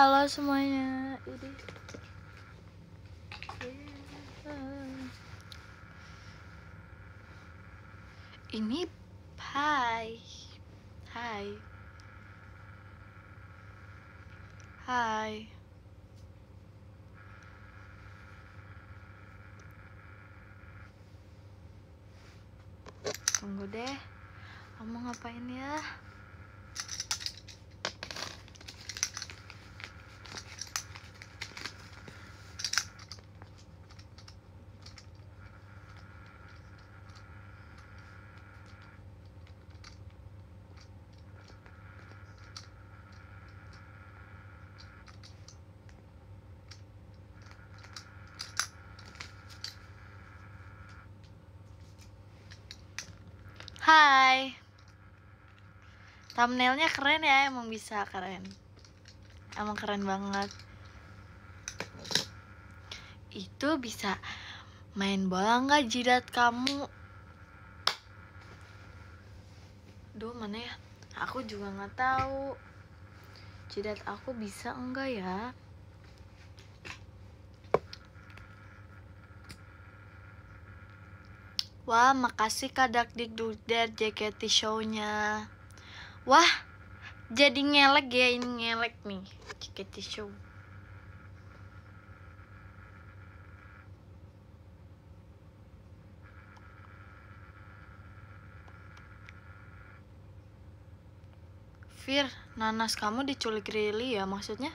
Halo semuanya. Ini hai. Hai. Hai. Tunggu deh. Kamu ngapain ya? Hai. Thumbnailnya keren ya, emang bisa keren. Emang keren banget. Itu bisa main bola nggak jidat kamu? Duh, mana ya? Aku juga nggak tahu. Jidat aku bisa enggak ya? Wah, makasih Kak Dakdikdukder JKT Show-nya. Wah, jadi ngelek ya, ini ngelek nih JKT Show. Fir, nanas kamu diculik Rili ya maksudnya?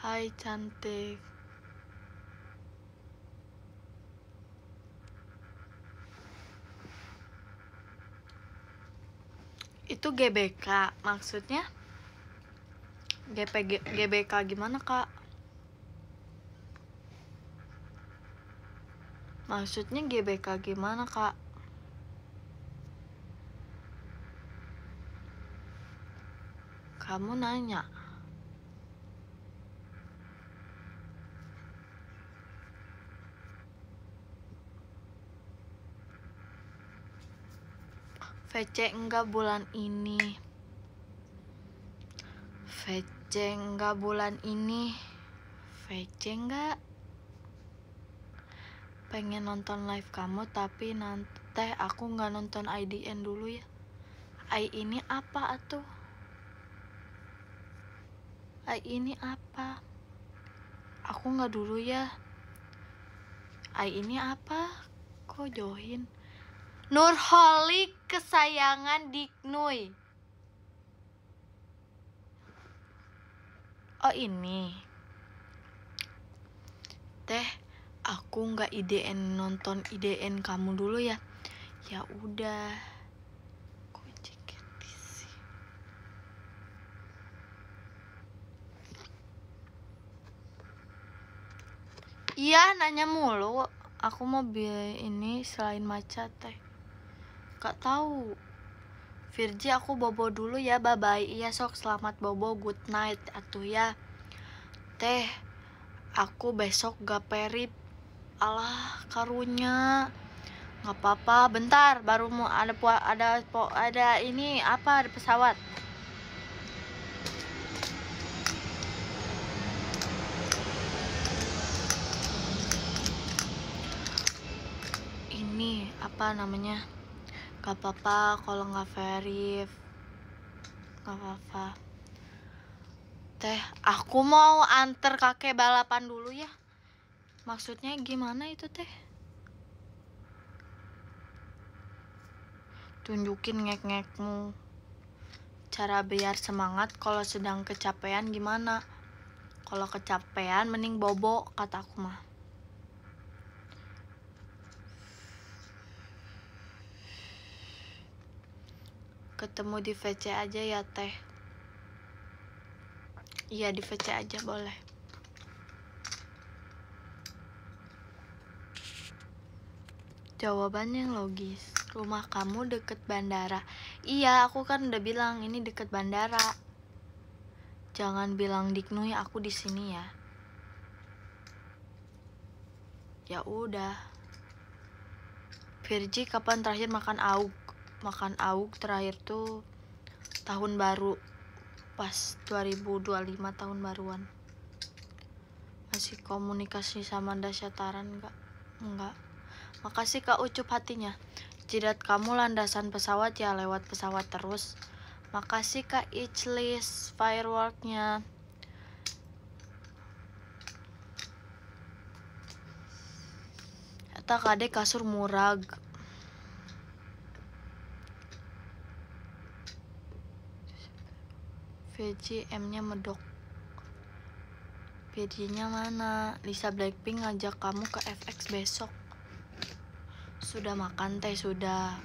Hai cantik. Itu GBK maksudnya? GBK gimana Kak? Maksudnya GBK gimana Kak? Kamu nanya. VC enggak bulan ini. VC enggak bulan ini. VC enggak. Pengen nonton live kamu tapi nanti aku nggak nonton IDN dulu ya. I ini apa atuh? I ini apa? Aku nggak dulu ya. I ini apa? Kok join? Nurholik kesayangan Diknuy. Oh ini. Teh, aku nggak IDN nonton IDN kamu dulu ya. Ya udah. Kok JKT sih? Iya, nanya mulu. Aku mau beli ini selain maca teh. Gak tahu. Virgi aku bobo dulu ya, bye bye. Iya sok, selamat bobo, good night atuh ya. Teh, aku besok gak perip. Alah, karunya. Gak apa-apa, bentar baru mau ada ini apa, ada pesawat. Ini apa namanya? Gak apa-apa kalau nggak verif. Gak apa-apa. Teh, aku mau anter kakek balapan dulu ya. Maksudnya gimana itu teh? Tunjukin ngek-ngekmu. Cara biar semangat kalau sedang kecapean gimana? Kalau kecapean mending bobo kataku mah. Ketemu di VC aja ya teh. Iya di VC aja boleh. Jawaban yang logis. Rumah kamu deket bandara. Iya, aku kan udah bilang ini deket bandara. Jangan bilang Diknuy, aku di sini ya. Ya udah. Virgi kapan terakhir makan AUG? Makan AUG terakhir tuh tahun baru, pas 2025 tahun baruan. Masih komunikasi sama Dasyataran enggak. Makasih Kak Ucup hatinya. Jidat kamu landasan pesawat ya, lewat pesawat terus. Makasih Kak Ichlis fireworknya. Eta kade kasur murag. VG M-nya medok. VG-nya mana? Lisa Blackpink ngajak kamu ke FX besok. Sudah makan teh, sudah.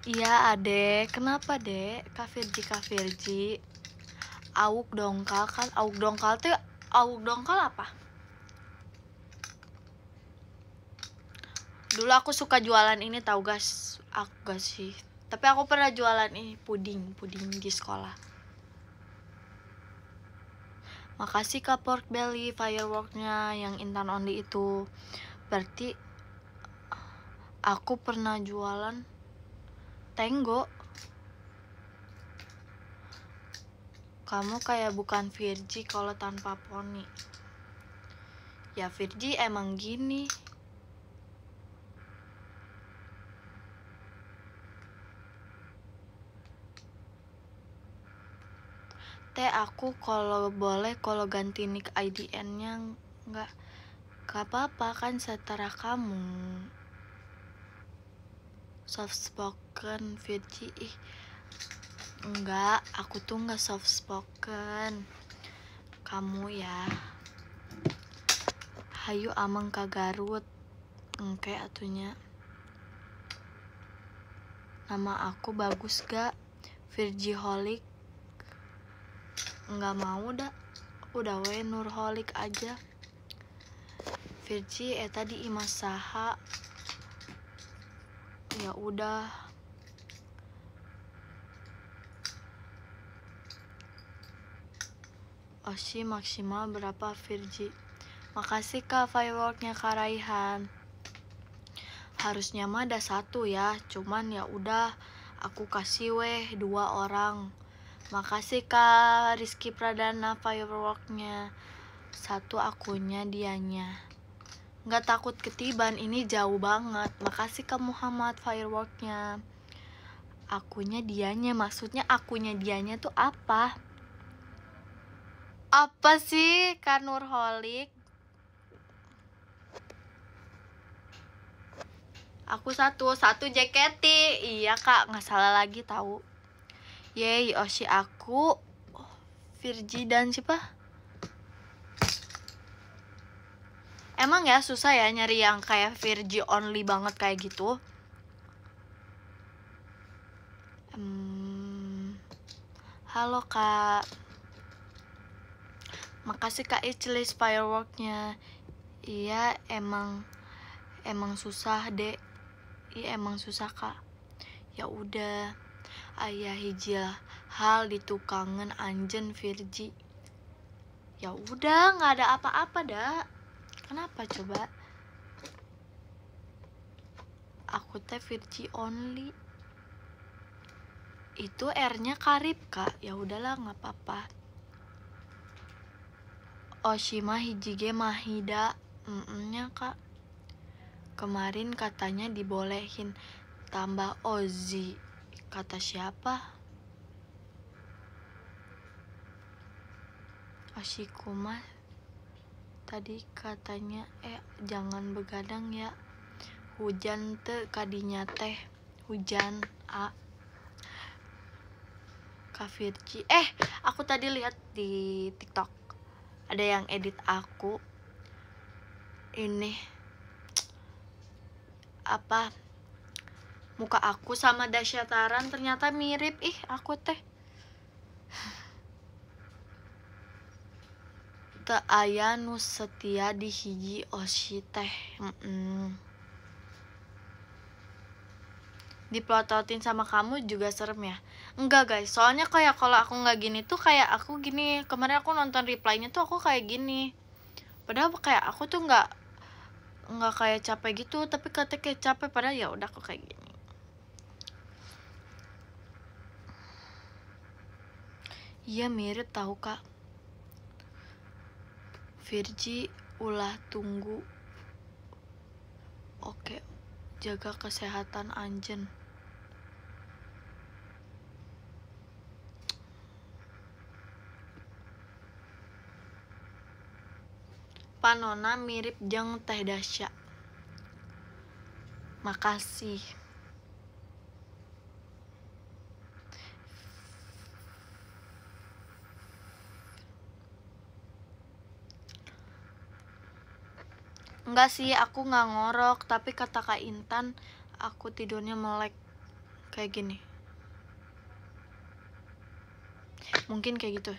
Iya adek, kenapa dek? Kak Virgi. AUG dongkal kan? AUG dongkal apa? Dulu aku suka jualan ini tahu guys. Aku gak sih. Tapi aku pernah jualan ini puding di sekolah. Makasih Kak Pork Belly fireworknya yang Intan Only itu. Berarti aku pernah jualan Tenggo. Kamu kayak bukan Virgi kalau tanpa poni. Ya Virgi emang gini. Teh aku kalau boleh kalau ganti nick IDN-nya nggak apa-apa kan, setara kamu. Soft spoken Virgi enggak, aku tuh nggak soft spoken. Kamu ya. Hayu ameng ka Garut. Engke atunya. Nama aku bagus gak? Virgiholic. Enggak mau dah. Udah we Nurholic aja. Virgi tadi Imas saha. Ya udah. Oshi maksimal berapa Virgi? Makasih Kak fireworknya Kak Raihan. Harusnya mah ada 1 ya, cuman ya udah aku kasih 2 orang. Makasih Kak Rizky Pradana fireworknya. 1 akunnya dianya. Nggak takut ketiban, ini jauh banget. Makasih Kak Muhammad fireworknya. Akunnya dianya, maksudnya akunnya dianya tuh apa? Apa sih Kak Nurholic? Aku satu JKT. Iya Kak, nggak salah lagi tahu. Yeay, Oshi aku Virgi dan siapa? Emang ya susah ya nyari yang kayak Virgi only banget kayak gitu. Halo Kak. Makasih Kak Ichlis fireworknya. Iya emang susah dek. Iya emang susah Kak. Ya udah. Ayah hijil hal di tukangan anjen Virgi. Ya udah, nggak ada apa-apa dah. Kenapa coba? Aku teh Virgi only. Itu R-nya karib Kak. Ya udahlah, nggak apa-apa. Oshima hijige mahida. Nya Kak. Kemarin katanya dibolehin tambah Ozi. Kata siapa? Oshikuma tadi katanya jangan begadang ya. Hujan teh kadinya teh. Hujan Kak Virgi. Aku tadi lihat di TikTok ada yang edit aku. Ini apa? Muka aku sama Dasyataran ternyata mirip. Aku teh teu aya nu setia di hiji Oshi teh. Diplototin sama kamu juga serem ya? Enggak guys, soalnya kayak kalau aku nggak gini tuh kayak aku gini. Kemarin aku nonton reply-nya tuh aku kayak gini. Padahal kayak aku tuh nggak kayak capek gitu, tapi katanya kayak capek, padahal ya udah kok kayak gini. Iya mirip tahu kak. Virgi ulah tunggu. Oke, jaga kesehatan anjen. Panona mirip jeung Teh Dasya. Makasih. Enggak sih, aku nggak ngorok, tapi kata Kak Intan aku tidurnya melek kayak gini. Mungkin kayak gitu.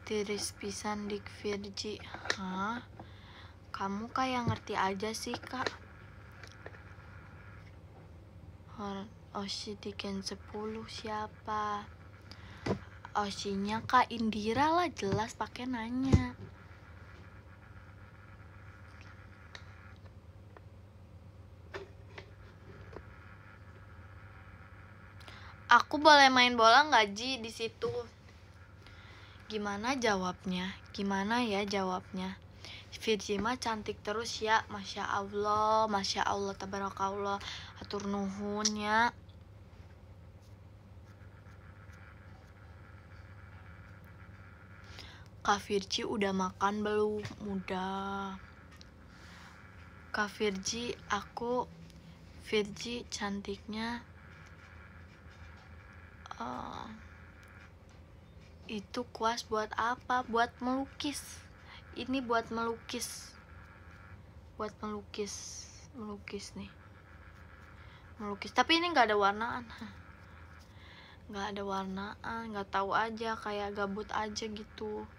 Tiris pisan dik Virgi. Hah? Kamu kayak ngerti aja sih kak. Oshi di Gen 10 siapa? Oshinya Kak Indira lah, jelas pakai nanya. Aku boleh main bola nggak Ji di situ? Gimana jawabnya? Gimana ya jawabnya? Virgi mah cantik terus ya, masya Allah, tabarakallah, atur nuhun ya. Kak Virgi udah makan belum? Udah. Kak Virgi, Virgi cantiknya itu kuas buat apa? Buat melukis. Ini buat melukis. Buat melukis nih. Melukis. Tapi ini nggak ada warnaan. Nggak ada warnaan, nggak tahu aja, kayak gabut aja gitu.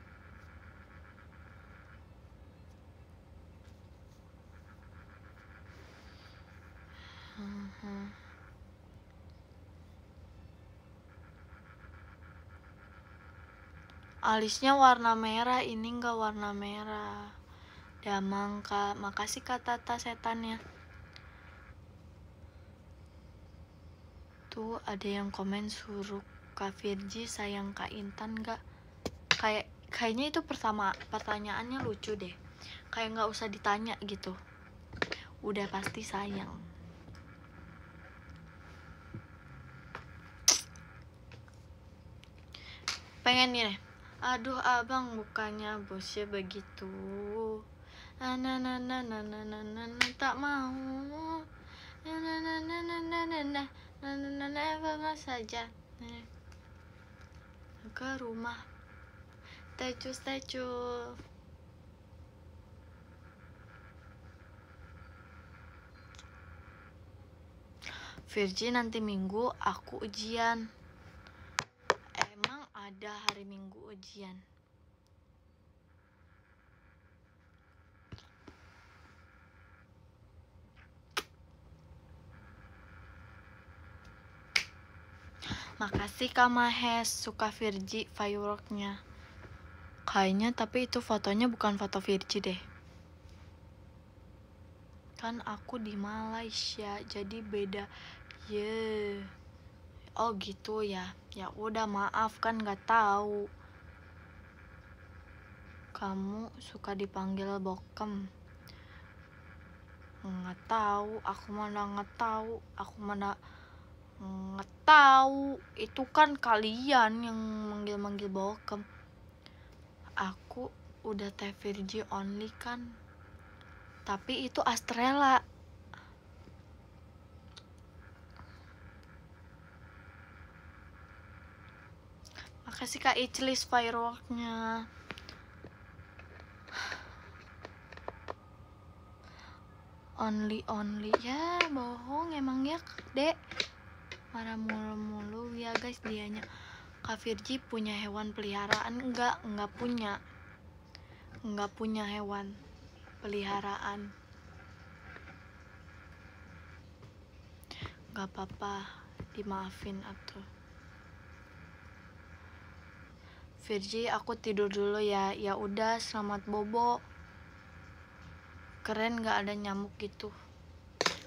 Alisnya warna merah, ini nggak warna merah. Damang kak, makasih kak Tata setannya. Tuh ada yang komen suruh Kak Virgi sayang Kak Intan nggak? Kayaknya itu pertanyaannya lucu deh. Kayak nggak usah ditanya gitu. Udah pasti sayang. Pengen nih. Aduh abang, bukannya bosnya begitu. Tak mau. Apa saja. Ke rumah. Tecu. Virgi nanti Minggu aku ujian. Emang ada hari Minggu ujian? Makasih Kak Mahes, suka Virgi fireworknya. Kayaknya tapi itu fotonya bukan foto Virgi deh. Kan aku di Malaysia, jadi beda. Oh gitu ya. Ya udah maaf kan nggak tahu. Kamu suka dipanggil Bokem? Nggak tahu, aku mana nggak tahu. Nggak tahu, itu kan kalian yang manggil Bokem. Aku udah Teh Virgi only kan, tapi itu Astrella. Makasih Kak Ichlis fireworknya. Only ya bohong emang ya dek, marah mulu ya guys dianya. Kak Virgi punya hewan peliharaan? Enggak punya hewan peliharaan. Enggak apa-apa, dimaafin atuh. Virgi, aku tidur dulu ya. Ya udah, selamat bobo. Keren gak ada nyamuk gitu.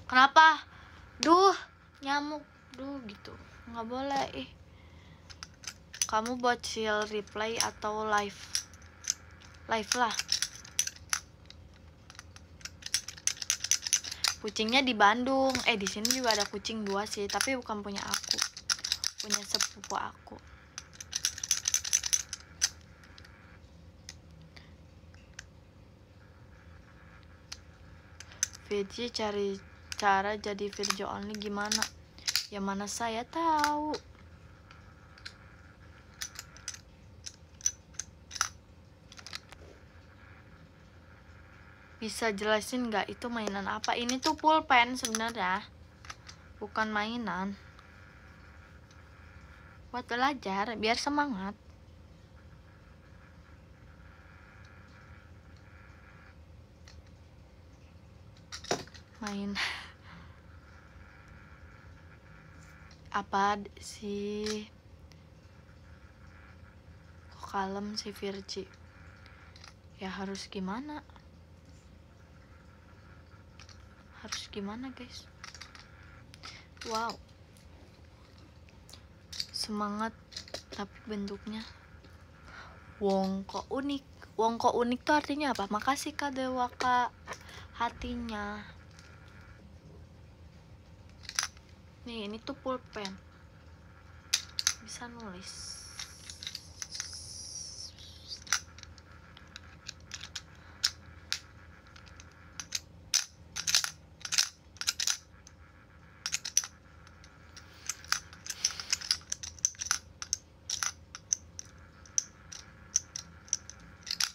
Kenapa? Duh, nyamuk. Duh gitu. Nggak boleh ih. Kamu buat chill replay atau live? Live lah. Kucingnya di Bandung. Di sini juga ada kucing 2 sih, tapi bukan punya aku. Punya sepupu aku. Virgi cari cara jadi Virgi only gimana? Ya mana saya tahu. Bisa jelasin nggak itu mainan apa? Ini tuh pulpen sebenarnya, bukan mainan. Buat belajar biar semangat. Main apa sih? Kok kalem si Virgi? Ya harus gimana? Harus gimana guys? Wow, semangat tapi bentuknya wongko unik. Wongko unik tuh artinya apa? Makasih Kak Dewa Kak hatinya. Nih ini tuh pulpen, bisa nulis.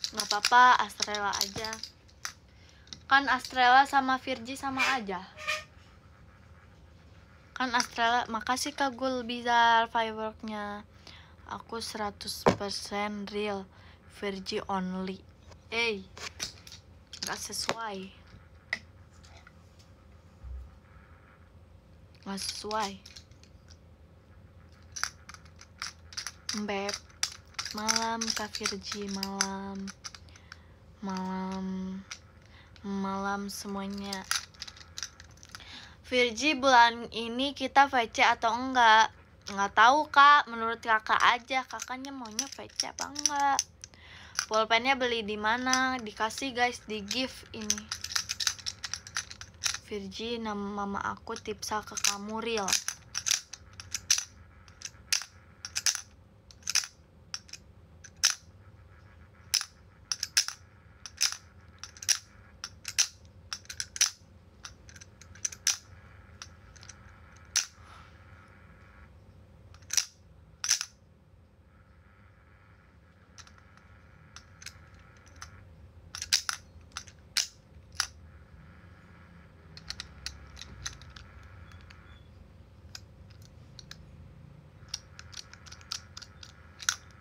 Nggak apa-apa, Astrela aja. Kan Astrela sama Virgi sama aja. Kan Astrela, makasih Kak Gul Bizar fireworknya. Aku 100% real, Virgi only. Nggak sesuai. Nggak sesuai. Beb, malam Kak Virgi, malam semuanya. Virgi, bulan ini kita VC atau enggak? Nggak tahu Kak, menurut kakak aja. Kakaknya maunya VC apa enggak? Pulpennya beli di mana? Dikasih guys, di gift ini. Virgi, nama mama aku tipsa ke kamu real.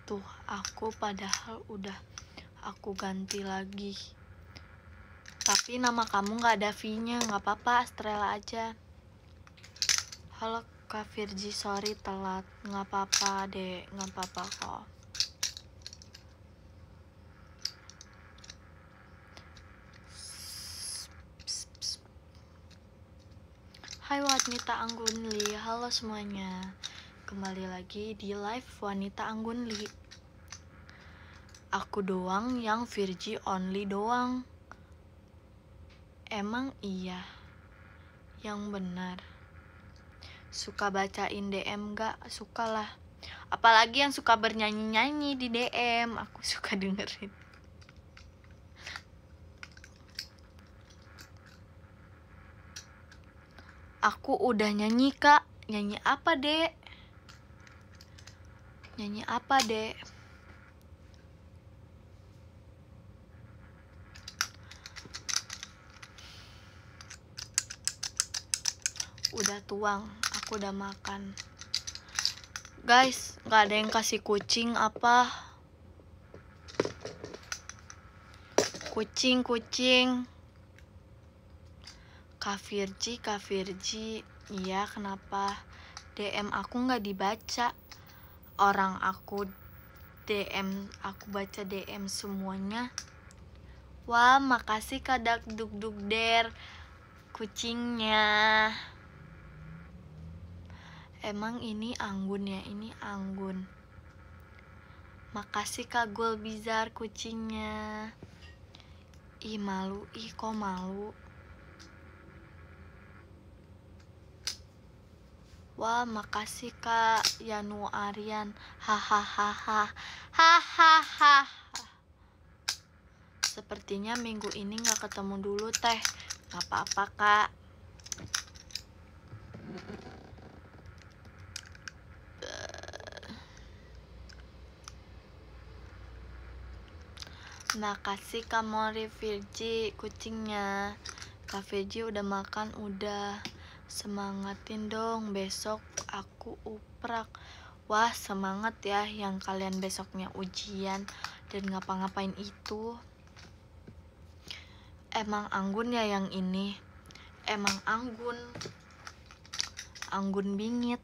Tuh, aku padahal udah aku ganti lagi. Tapi nama kamu nggak ada V-nya, nggak apa-apa, Astrela aja. Halo Kak Virgi, sorry telat. Nggak apa-apa deh, nggak apa-apa kok. Hai Wanita Anggunli, halo semuanya. Kembali lagi di live Wanita Anggunli. Aku doang yang Virgi only doang. Emang iya? Yang benar. Suka bacain DM gak? Suka lah. Apalagi yang suka bernyanyi-nyanyi di DM, aku suka dengerin. Aku udah nyanyi Kak. Nyanyi apa dek? Nyanyi apa dek? Udah tuang, aku udah makan. Guys, gak ada yang kasih kucing apa? Kucing. Kak Virgi, iya kenapa? DM aku gak dibaca. Orang aku DM, aku baca DM semuanya. Wah, makasih Kak Dakdugdugder kucingnya. Emang ini anggun ya, ini anggun. Makasih Kak Gulbizar kucingnya. Ih malu, ih kok malu. Wah, makasih Kak Yanu Aryan. Hahaha. Hahaha. Sepertinya minggu ini gak ketemu dulu teh. Gak apa-apa Kak. Makasih Kak Mori Virgi kucingnya. Kak Virgi udah makan, udah. Semangatin dong, besok aku uprak. Wah, semangat ya yang kalian besoknya ujian dan ngapa-ngapain itu. Emang anggun ya yang ini. Emang anggun. Anggun bingit.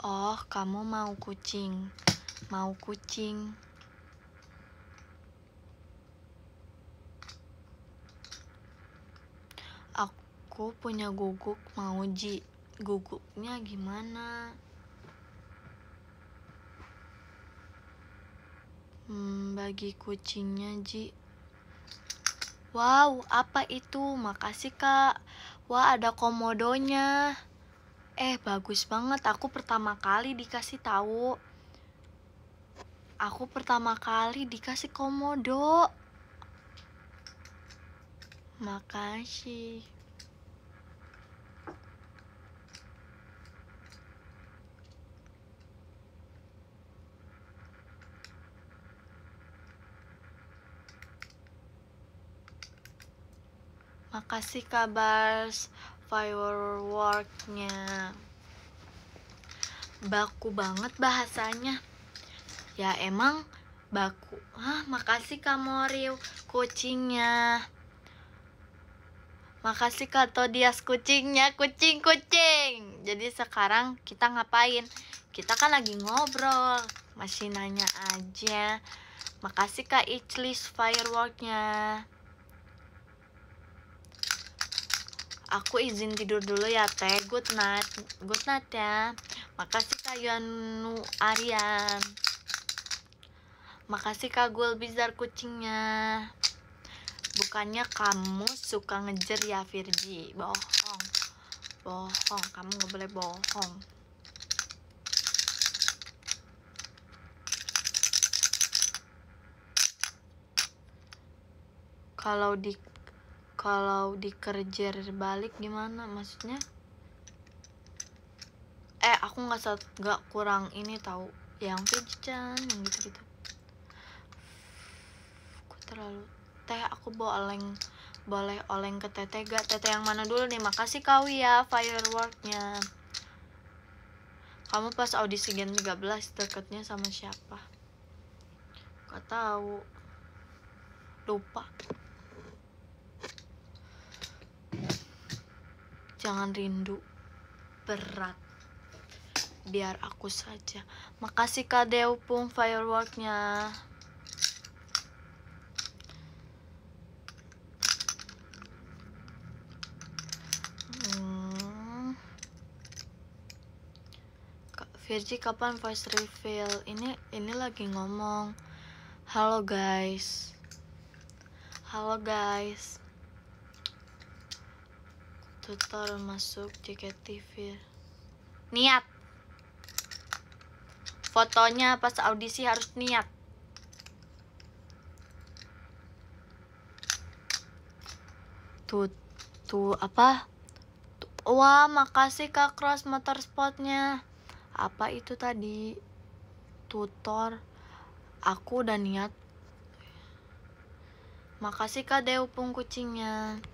Oh, kamu mau kucing. Mau kucing. Aku punya guguk, mau Ji. Guguknya gimana? Bagi kucingnya Ji. Wow, apa itu? Makasih Kak. Wah, ada komodonya. Bagus banget. Aku pertama kali dikasih tahu. Aku pertama kali dikasih komodo. Makasih. Makasih kabar fireworknya. Baku banget bahasanya. Ya emang baku. Makasih Kak Moril kucingnya. Makasih Kak Todias kucingnya. Kucing. Jadi sekarang kita ngapain? Kita kan lagi ngobrol. Masih nanya aja. Makasih Kak Ichlis fireworknya. Aku izin tidur dulu ya teh. Good night ya. Makasih Kak Yanu Aryan. Makasih Kak Gulbizar kucingnya. Bukannya kamu suka ngejer ya Virgi. Bohong. Kamu gak boleh bohong. Kalau dikerjer balik gimana maksudnya? Aku nggak kurang ini tahu yang pijan yang gitu-gitu. Aku terlalu aku boleh oleng ke teteh gak? Teteh yang mana dulu nih? Makasih Kawi ya fireworknya. Kamu pas audisi Gen 13 deketnya sama siapa? Gak tahu. Lupa. Jangan rindu berat, biar aku saja. Makasih Kak Deupung fireworknya. Kak Virgi kapan voice reveal? Ini lagi ngomong. Halo guys. Tutor masuk JKT. Niat. Fotonya pas audisi harus niat. Tuh apa? Wah, makasih Kak Cross Motorsportnya. Apa itu tadi? Tutor. Aku udah niat. Makasih Kak Deupung kucingnya.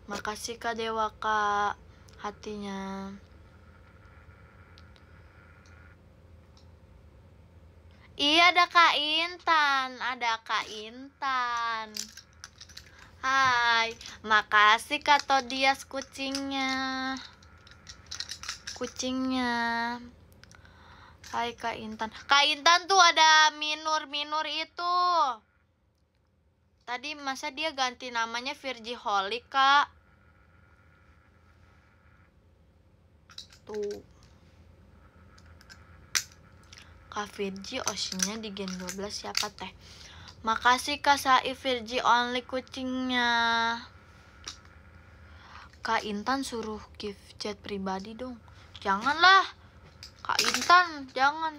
Makasih Kak Dewa Kak hatinya. Iya ada Kak Intan. Hai, makasih Kak Todias kucingnya. Hai Kak Intan. Kak Intan tuh ada Minur itu. Tadi masa dia ganti namanya Virgiholic, Kak? Tuh. Kak Virgi Oshinnya di Gen 12 siapa teh? Makasih Kak Saif Virgi only kucingnya. Kak Intan suruh gift chat pribadi dong. Janganlah. Kak Intan, jangan.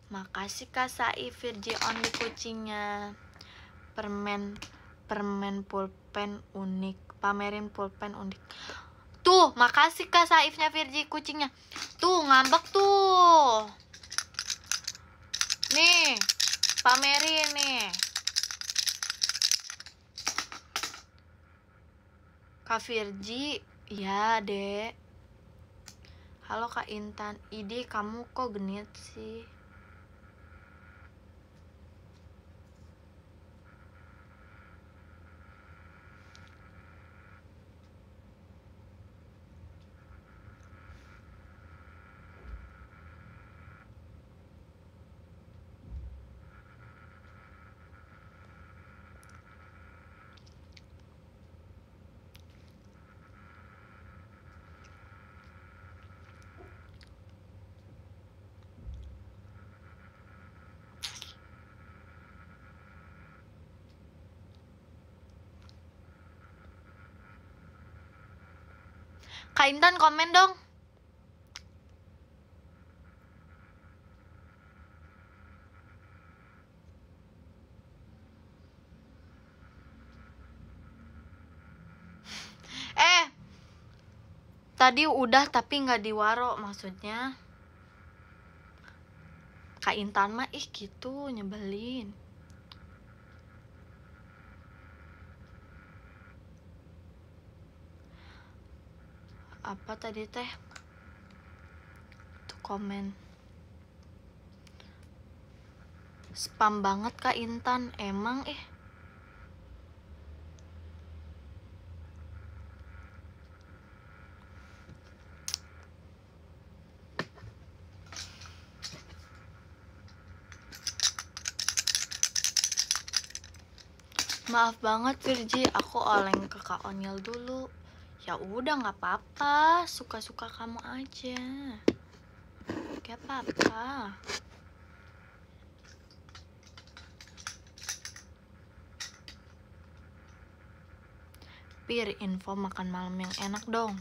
Makasih Kak Saif Virgi only kucingnya. Permen pulpen unik. Pamerin pulpen unik. Tuh, makasih Kak Saifnya Virgi kucingnya. Tuh, ngambek tuh. Nih, pamerin nih. Kak Virgi, ya dek. Halo Kak Intan, ide kamu kok genit sih? Kak Intan komen dong. Tadi udah tapi nggak diwaro, maksudnya Kak Intan mah gitu nyebelin. Apa tadi teh? Tuh komen. Spam banget Kak Intan, emang Maaf banget Virgi, aku oleng ke Kak Onyil dulu. Ya udah nggak apa-apa, suka-suka kamu aja. Gak apa-apa. Pir, info makan malam yang enak dong.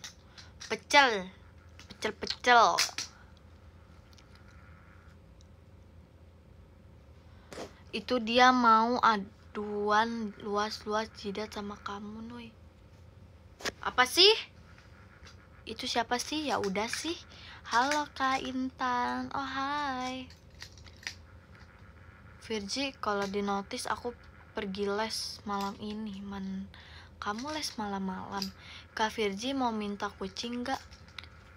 Pecel. Itu dia mau aduan luas-luas jidat sama kamu, Nuy. Apa sih? Itu siapa sih? Ya udah sih. Halo Kak Intan. Oh hai. Virgi, kalau di notice aku pergi les malam ini. Kamu les malam-malam. Kak Virgi mau minta kucing nggak?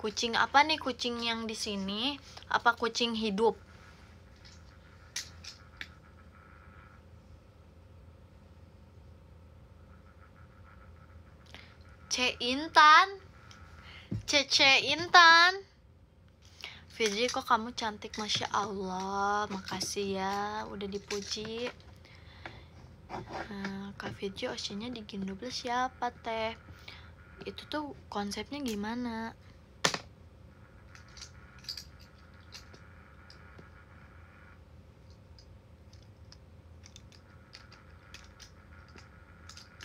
Kucing apa nih? Kucing yang di sini? Apa kucing hidup? Cece Intan. Virgi, kok kamu cantik, Masya Allah. Makasih ya, udah dipuji. Kak Virgi Oshinnya di Gen 12 siapa teh? Itu tuh konsepnya gimana?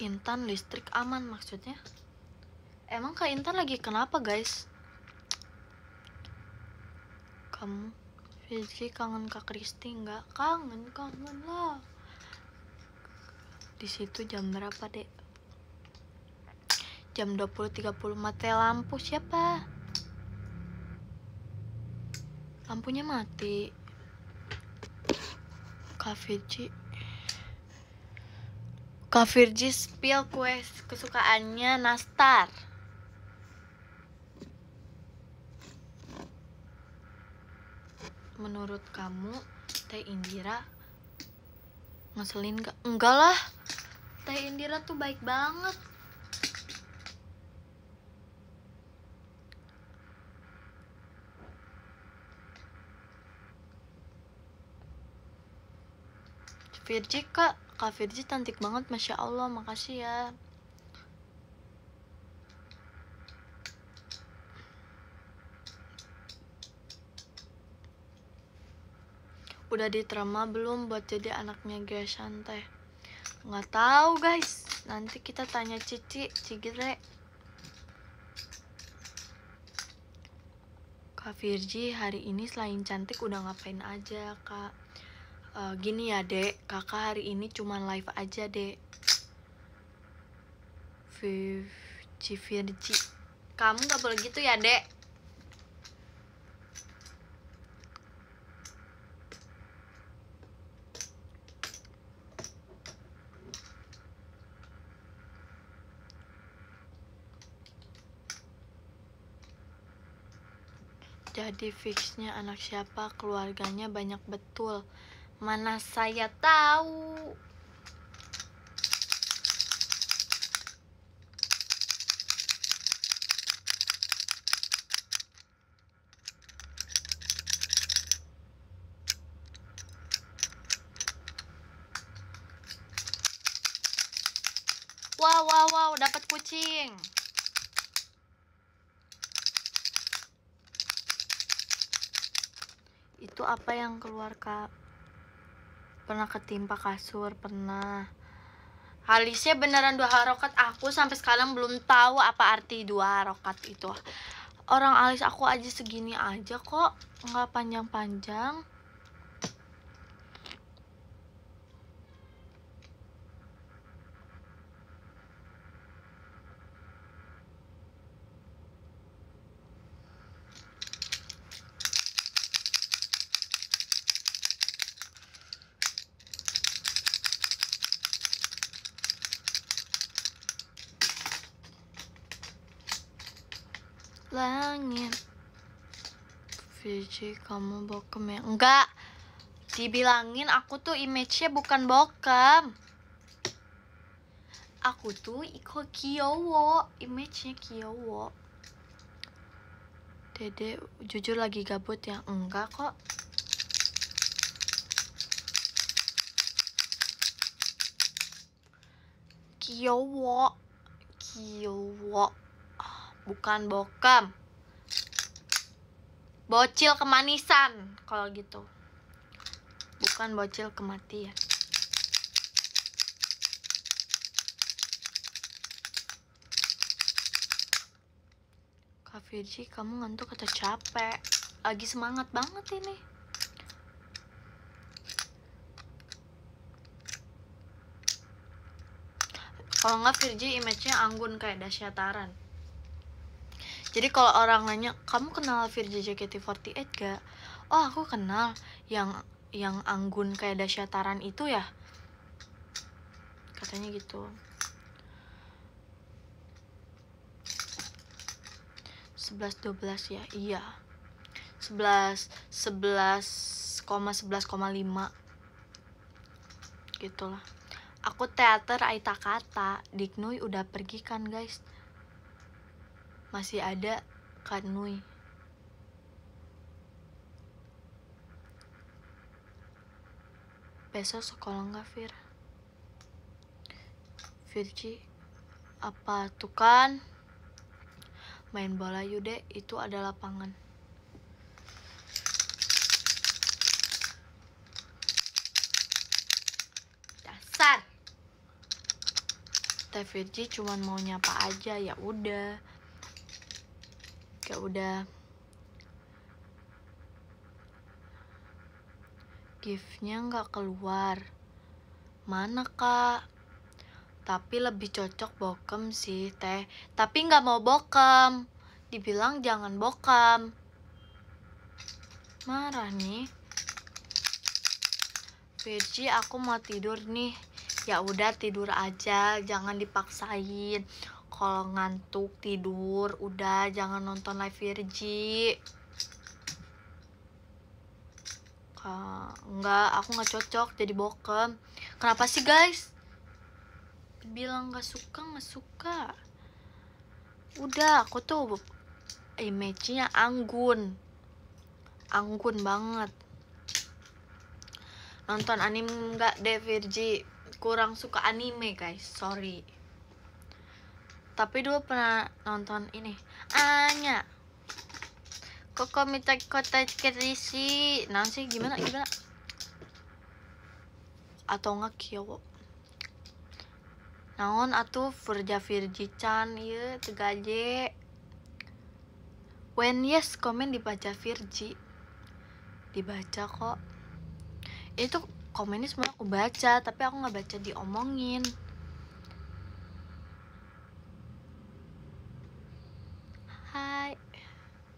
Intan listrik aman maksudnya? Emang Kak Intan lagi kenapa guys? Kamu Virgi kangen Kak Kristi nggak? Kangen lah. Di situ jam berapa dek? Jam 20.30 mati lampu. Siapa? Lampunya mati. Kak Virgi spill kue kesukaannya nastar. Menurut kamu Teh Indira ngeselin gak? Enggak lah. Teh Indira tuh baik banget. Virji Kak Virji cantik banget, Masya Allah, makasih ya. Udah diterima belum buat jadi anaknya Geshan Teh? Nggak tahu guys, nanti kita tanya Cici Cigire. Kak Virji hari ini selain cantik udah ngapain aja Kak? Gini ya Dek, kakak hari ini cuman live aja Dek. Virji, kamu gak boleh gitu ya Dek. Jadi fixnya anak siapa, keluarganya banyak betul. Mana saya tahu. Wow, dapat kucing. Itu apa yang keluar Kak? Pernah ketimpa kasur, pernah. Alisnya beneran 2 harokat. Aku sampai sekarang belum tahu apa arti 2 harokat itu. Orang alis aku aja segini aja kok, nggak panjang-panjang. Langit Virji, kamu bokem ya? Enggak, dibilangin aku tuh image-nya bukan bokem. Aku tuh iko kyowo, image-nya kyowo. Dede jujur lagi gabut ya? Enggak kok. Kyowo, bukan bokem. Bocil kemanisan kalau gitu, bukan bocil kematian. Kak Virji, kamu ngantuk atau capek? Lagi semangat banget ini. Kalau nggak Virji image-nya anggun kayak Dasyataran. Jadi kalau orang nanya, kamu kenal Virji JKT48 gak? Oh, aku kenal. Yang anggun kayak Dasyataran itu ya? Katanya gitu. 11-12 ya? Iya. 11,5 gitulah. Aku teater Aita Kata. Diknui udah pergi kan guys? Masih ada Kak Nui. Besok sekolah nggak Vir? Virji, apa tuh kan? Main bola yuk deh, itu ada lapangan. Dasar. Teh Virji cuman mau nyapa aja, ya udah. Ya udah. Gift-nya nggak keluar. Mana Kak? Tapi lebih cocok bokem sih Teh. Tapi nggak mau bokem. Dibilang jangan bokem. Marah nih. Virji, aku mau tidur nih. Ya udah tidur aja, jangan dipaksain. Kalau ngantuk tidur, udah jangan nonton live Virji. Enggak, aku nggak cocok jadi bokem. Kenapa sih guys? bilang gak suka. Udah, aku tuh image-nya anggun banget. Nonton anime nggak deh Virgi, kurang suka anime guys, sorry. Tapi dulu pernah nonton ini Anya Koko Mita Kota Kerisi, nah sih gimana atau nggak Kyowo naon atuh Virgi Chan ieu tegaje. When yes komen dibaca Virgi, dibaca kok. Itu komennya semua aku baca, tapi aku nggak baca diomongin. Hai,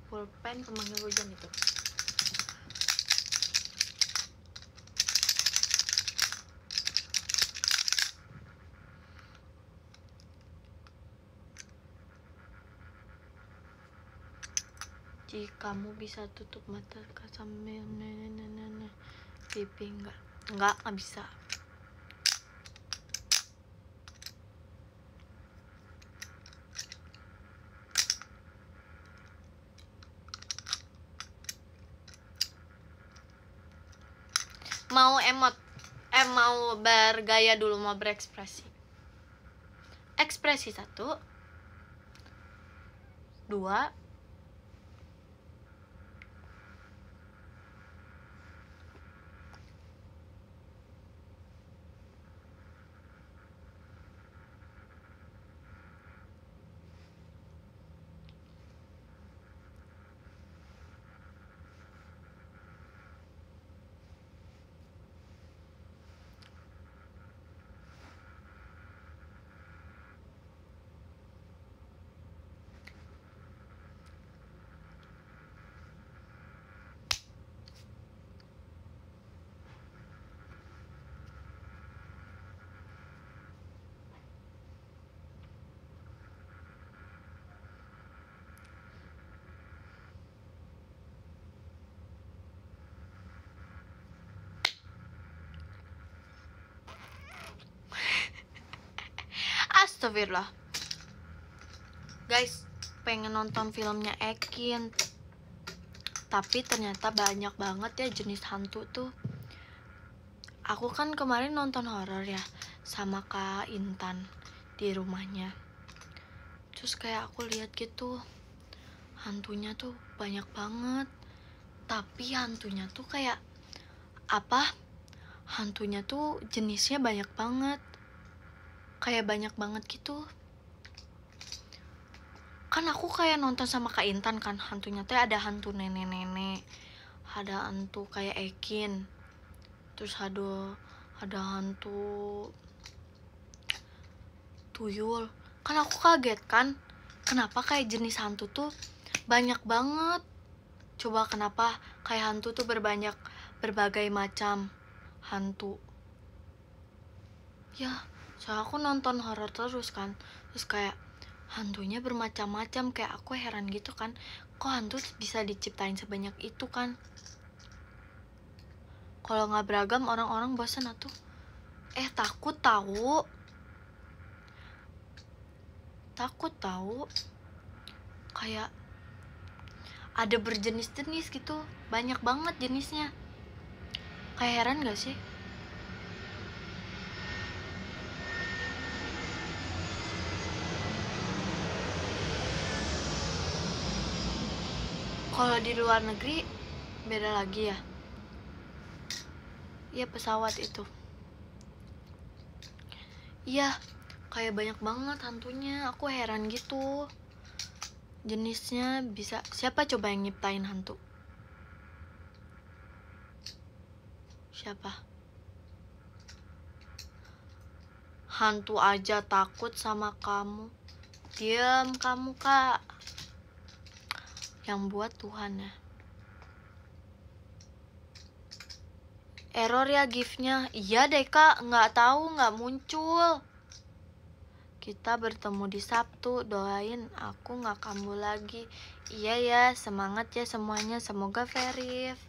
pulpen pemanggil hujan itu. Jika kamu bisa tutup mata sambil pipi nggak bisa. Mau mau bergaya dulu, mau berekspresi. Ekspresi 1 2 Astagfirullah. Guys, pengen nonton filmnya Ekin, tapi ternyata banyak banget ya jenis hantu tuh. Aku kan kemarin nonton horor ya sama Kak Intan di rumahnya. Terus kayak aku lihat gitu, hantunya tuh banyak banget. Tapi hantunya tuh kayak apa? Hantunya tuh jenisnya banyak banget. Kayak banyak banget gitu. Kan aku kayak nonton sama Kak Intan kan, hantunya tuh ada hantu nenek-nenek, ada hantu kayak Ekin, terus ada hantu tuyul. Kan aku kaget kan, kenapa kayak jenis hantu tuh banyak banget. Coba kenapa kayak hantu tuh berbagai macam hantu. Ya, soalnya aku nonton horor terus kan, terus kayak hantunya bermacam-macam, kayak aku heran gitu kan, kok hantu bisa diciptain sebanyak itu kan. Kalau nggak beragam orang-orang bosan atuh. Takut tahu kayak ada berjenis-jenis gitu, banyak banget jenisnya. Kayak heran gak sih? Kalau di luar negeri beda lagi ya. Iya, pesawat itu. Iya, kayak banyak banget hantunya. Aku heran gitu. Jenisnya bisa, siapa coba yang nyiptain hantu? Siapa? Hantu aja takut sama kamu. Diam kamu, Kak. Yang buat Tuhan ya. Error ya gift-nya. Iya deh Kak, nggak tahu, nggak muncul. Kita bertemu di Sabtu, doain aku nggak kambuh lagi. Iya ya, semangat ya semuanya, semoga verif.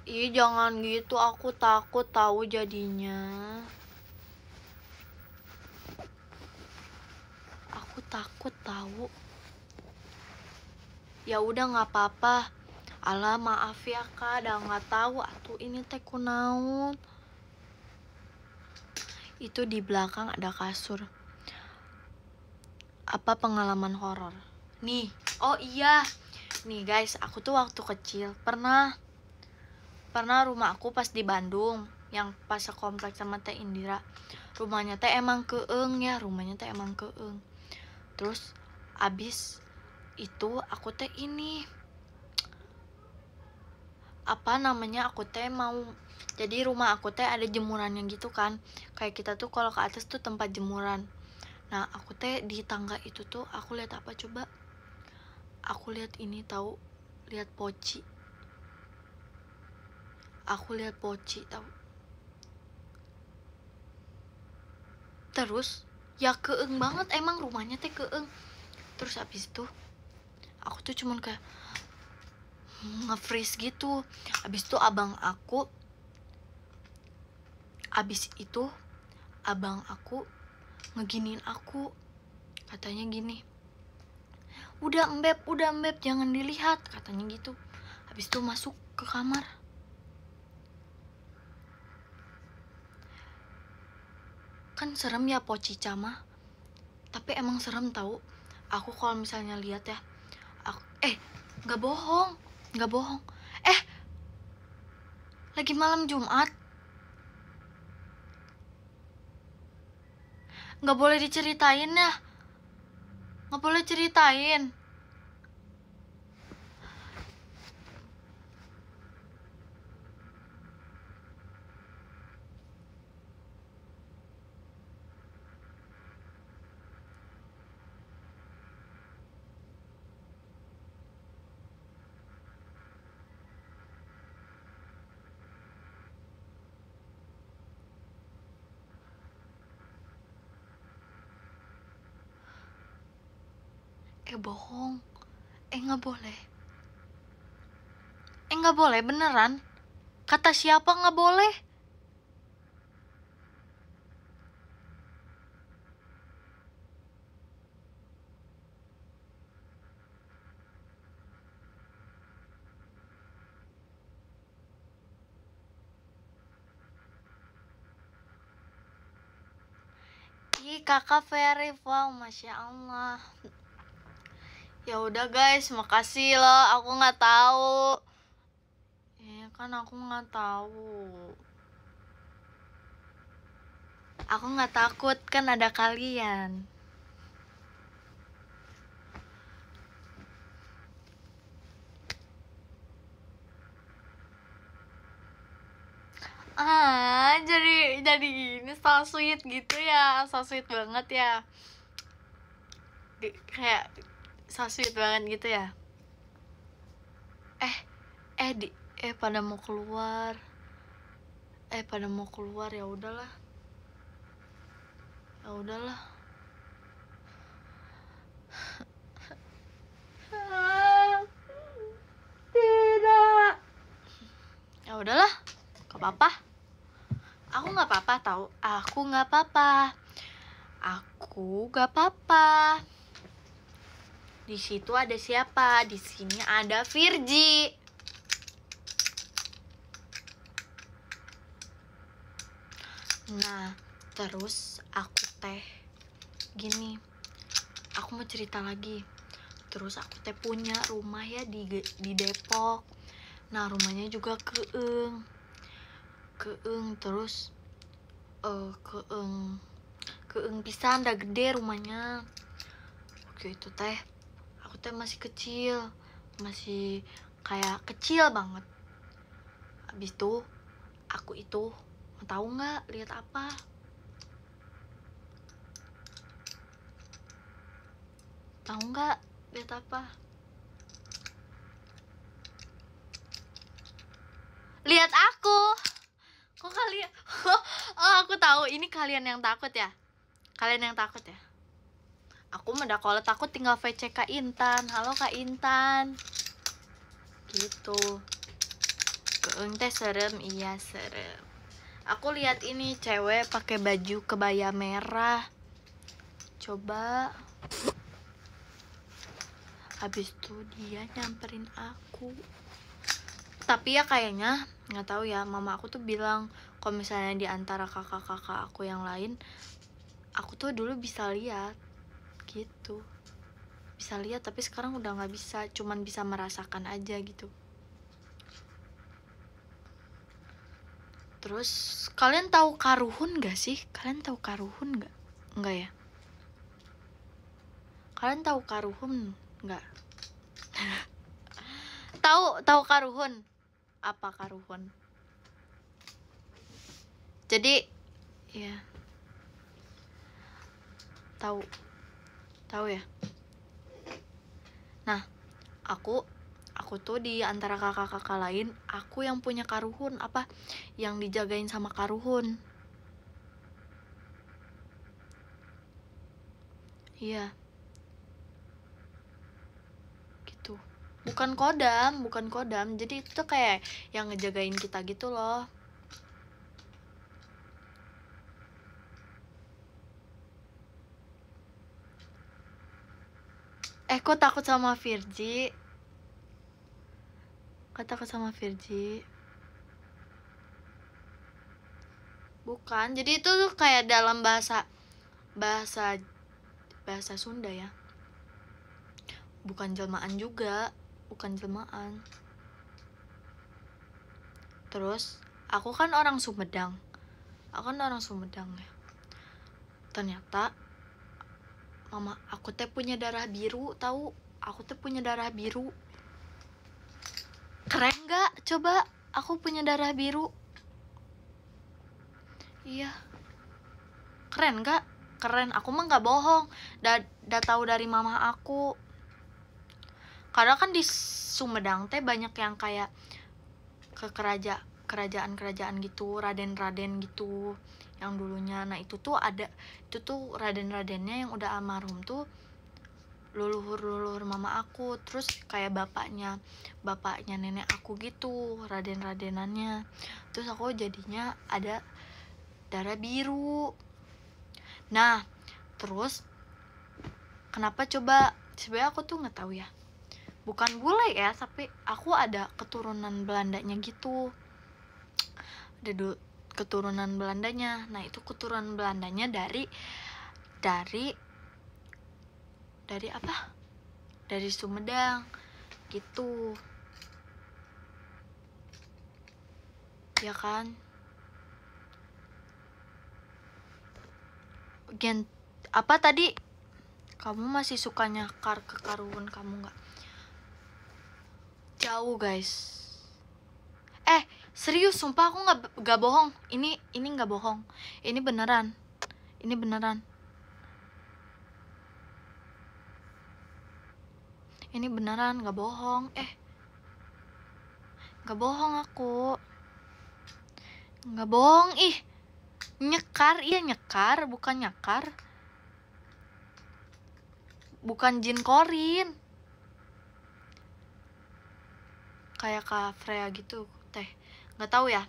Ih jangan gitu, aku takut tahu jadinya. takut tahu. Ya udah nggak apa-apa. Alah maaf ya kak, dah nggak tahu atuh ini teh kunaon. Itu di belakang ada kasur. Apa pengalaman horor? Nih, oh iya. Nih guys, aku tuh waktu kecil pernah rumah aku pas di Bandung, yang pas sekompleks sama Teh Indira. Rumahnya teh emang keeng ya, Terus abis itu aku teh ini apa namanya, aku teh mau, jadi rumah aku teh ada jemurannya gitu kan, kayak kita tuh kalau ke atas tuh tempat jemuran. Nah aku teh di tangga itu tuh aku lihat apa coba, aku lihat ini tahu, lihat poci. Aku lihat poci tahu. Terus ya keeng banget, emang rumahnya teh keeng. Terus abis itu aku tuh cuman kayak nge-freeze gitu. Abis itu abang aku ngeginiin aku, katanya gini, udah embeb jangan dilihat, katanya gitu. Habis itu masuk ke kamar. Kan serem ya poci mah, tapi emang serem tahu. Aku kalau misalnya lihat ya, aku nggak bohong, lagi malam Jumat, nggak boleh diceritain ya, nggak boleh ceritain. Bohong, nggak boleh beneran. Kata siapa nggak boleh? Ih kakak very wow, masya Allah. Ya udah guys, makasih loh. Aku nggak tahu. Kan aku nggak tahu. Aku nggak takut, kan ada kalian. Jadi ini so sweet gitu ya, so sweet banget ya. Kayak so sweet banget gitu ya. Pada mau keluar. Ya udahlah. Tidak. Ya udahlah. Gak apa-apa. Aku nggak apa-apa tahu. Aku nggak apa-apa. Di situ ada siapa? Di sini ada Virgi. Nah, terus aku teh gini. Aku mau cerita lagi. Terus aku teh punya rumah ya di Depok. Nah, rumahnya juga keeng. Terus keeng pisan, dah gede rumahnya. Waktu itu teh aku teh masih kecil, masih kayak kecil banget. Habis itu aku itu tahu nggak lihat apa? Tahu nggak lihat apa? Lihat aku. Kok kalian? Oh, aku tahu ini kalian yang takut ya. Aku mah kalau takut tinggal VC Kak Intan. Halo Kak Intan. Gitu. Keeng teh serem, iya serem. Aku lihat ini cewek pakai baju kebaya merah. Coba. Habis itu dia nyamperin aku. Tapi ya kayaknya nggak tahu ya, mama aku tuh bilang kalau misalnya di antara kakak-kakak aku yang lain, aku tuh dulu bisa lihat gitu, bisa lihat, tapi sekarang udah nggak bisa, cuman bisa merasakan aja gitu. Terus kalian tahu karuhun gak sih? Kalian tahu karuhun nggak? Nggak ya? Kalian tahu karuhun nggak? Tahu karuhun? Apa karuhun? Jadi ya, tahu ya. Nah, aku tuh di antara kakak-kakak lain, aku yang punya karuhun, apa yang dijagain sama karuhun. Iya, gitu. Bukan kodam, jadi itu tuh kayak yang ngejagain kita gitu loh. Kok takut sama Virgi? Kok takut sama Virgi? Bukan, jadi itu tuh kayak dalam bahasa Sunda ya. Bukan jelmaan juga, bukan jelmaan. Terus aku kan orang Sumedang ya. Ternyata mama aku teh punya darah biru, tahu? Aku teh punya darah biru. Keren gak? Coba aku punya darah biru. Iya. Keren gak? Keren. Aku mah gak bohong. Udah tahu dari mama aku. Karena kan di Sumedang teh banyak yang kayak ke kerajaan gitu, raden-raden gitu yang dulunya. Nah itu tuh raden-radennya yang udah almarhum tuh leluhur mama aku. Terus kayak bapaknya nenek aku gitu, raden-radenannya. Terus aku jadinya ada darah biru. Nah terus kenapa coba, sebenarnya aku tuh nggak tahu ya, bukan bule ya, tapi aku ada keturunan Belandanya gitu. Ada keturunan Belandanya. Nah itu keturunan Belandanya dari apa? Dari Sumedang gitu. Ya kan? Apa tadi? Kamu masih suka nyakar ke karuhun kamu nggak? Jauh guys. Serius, sumpah aku nggak bohong. Ini nggak bohong. Ini beneran. Ini beneran, nggak bohong. Nggak bohong aku. Nggak bohong, nyekar, iya nyekar, bukan nyakar. Bukan jin korin. Kayak Kak Freya gitu, teh. Nggak tahu ya.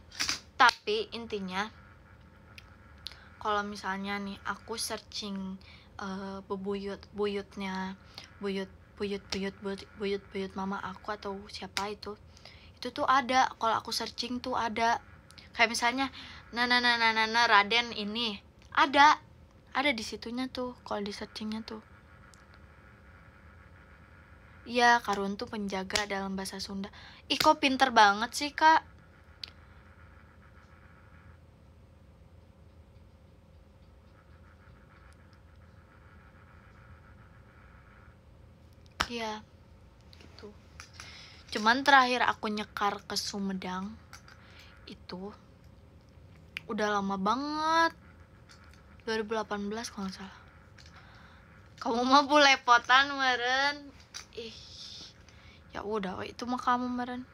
Tapi intinya kalau misalnya nih aku searching buyut mama aku atau siapa itu tuh ada. Kalau aku searching tuh ada, kayak misalnya Raden ini ada di situnya tuh, kalau di searchingnya tuh. Iya, karun tuh penjaga dalam bahasa Sunda. Kok pinter banget sih kak. Iya gitu. Cuman terakhir aku nyekar ke Sumedang itu udah lama banget, 2018 kalau nggak salah. Kamu mah bulepotan meren. Ya udah, itu mah kamu meren.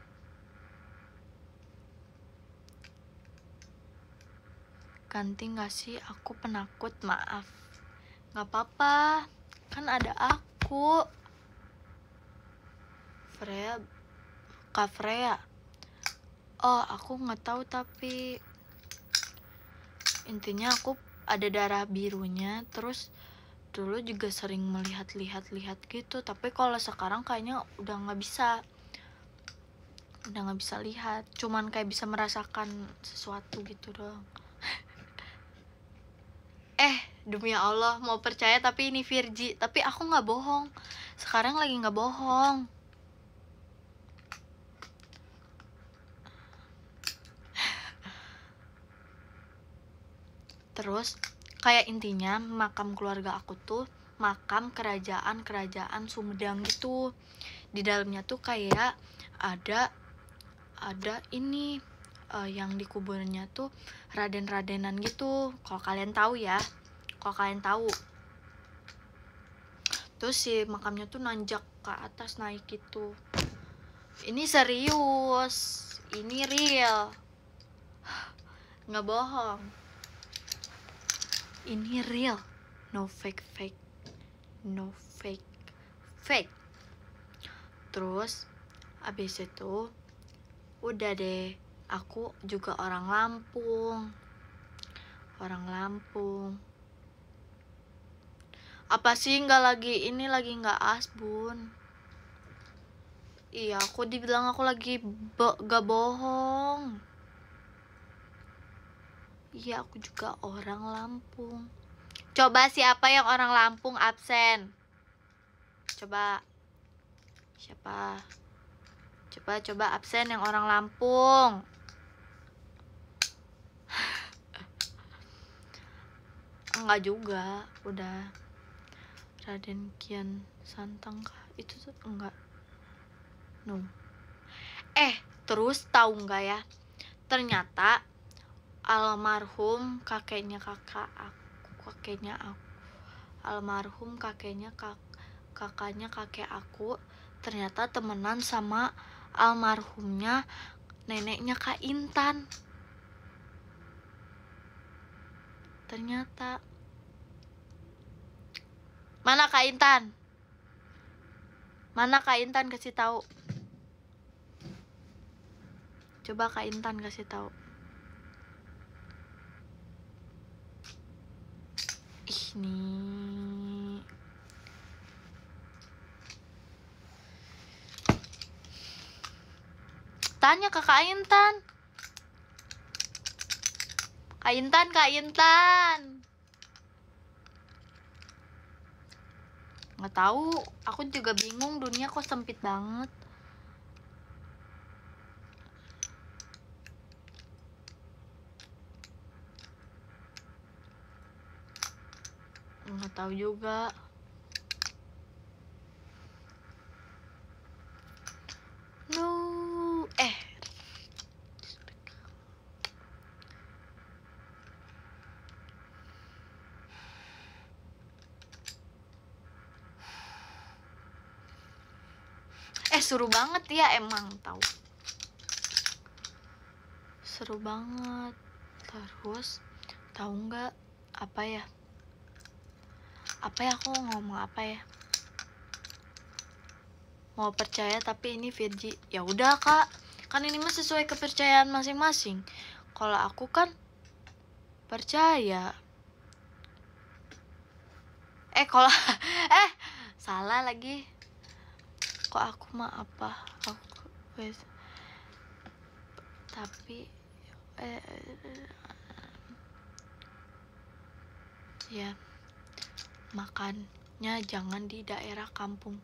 Ganti nggak sih? Aku penakut, maaf. Nggak apa-apa, kan ada aku. Kak Freya. Oh, aku nggak tahu, tapi intinya aku ada darah birunya. Terus dulu juga sering melihat-lihat gitu, tapi kalau sekarang kayaknya udah nggak bisa lihat, cuman kayak bisa merasakan sesuatu gitu doang. Demi Allah, mau percaya tapi ini Virgi, tapi aku nggak bohong, sekarang lagi nggak bohong. Terus kayak intinya makam keluarga aku tuh makam kerajaan Sumedang gitu. Di dalamnya tuh kayak ada ini yang di kuburnya tuh raden-radenan gitu. Kalau kalian tahu ya, Terus si makamnya tuh nanjak ke atas, naik gitu. Ini serius, ini real, nggak bohong. Ini real, no fake. Terus abis itu udah deh, aku juga orang Lampung. Apa sih lagi nggak asbun? Iya, aku dibilang aku lagi gak bohong. Iya, aku juga orang Lampung. Coba siapa yang orang Lampung absen? Coba. Siapa? Coba absen yang orang Lampung. Enggak juga, udah. Raden Kian Santang kah? Itu tuh enggak. No. Terus tahu nggak ya? Ternyata almarhum kakeknya kakaknya kakek aku ternyata temenan sama almarhumnya neneknya Kak Intan. Ternyata. Mana Kak Intan? Kasih tahu. Coba Kak Intan kasih tahu. Nih. Tanya ke Kak Intan. Kak Intan. Nggak tahu, aku juga bingung, dunia kok sempit banget. Nggak tahu juga. Seru banget ya emang, tahu. Seru banget. Terus tahu nggak apa ya aku ngomong apa ya? Mau percaya tapi ini Virgi. Ya udah Kak, kan ini mah sesuai kepercayaan masing-masing. Kalau aku kan percaya. Kalau salah lagi. Kok aku mah apa? Tapi ya, makannya jangan di daerah kampung.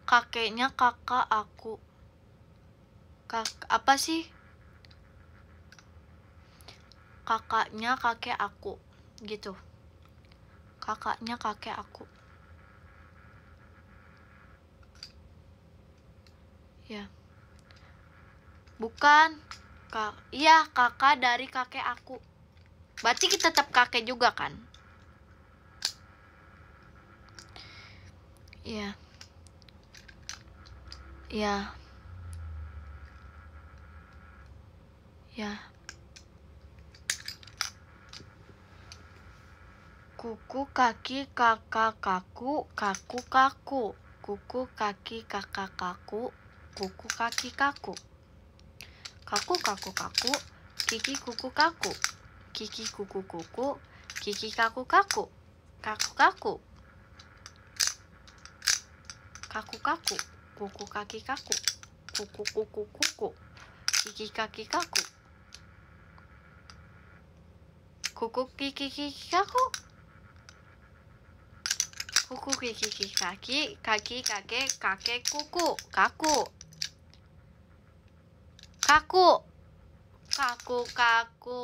Kakeknya kakak aku. Apa sih? Kakaknya kakek aku gitu. Kakaknya kakek aku. Ya. Bukan. Iya, kakak dari kakek aku. Berarti kita tetap kakek juga kan? Iya. Iya. Ya. Kuku kaki kakak kaku, kaku. Kuku kaki kakak kaku, kuku kaki kaku. Kaku kaku kaku, kiki kuku kaku. Kiki kuku kuku, kiki kaku kaku. Kaku kaku. Kaku kaku, kuku kaki kaku. Kuku kuku kuku, kiki kaki kaku. Kuku kiki kiki kaku. Kuku kiki kiki kaki, kaki kakek kakek kuku. Kaku. Kaku. Kaku kaku.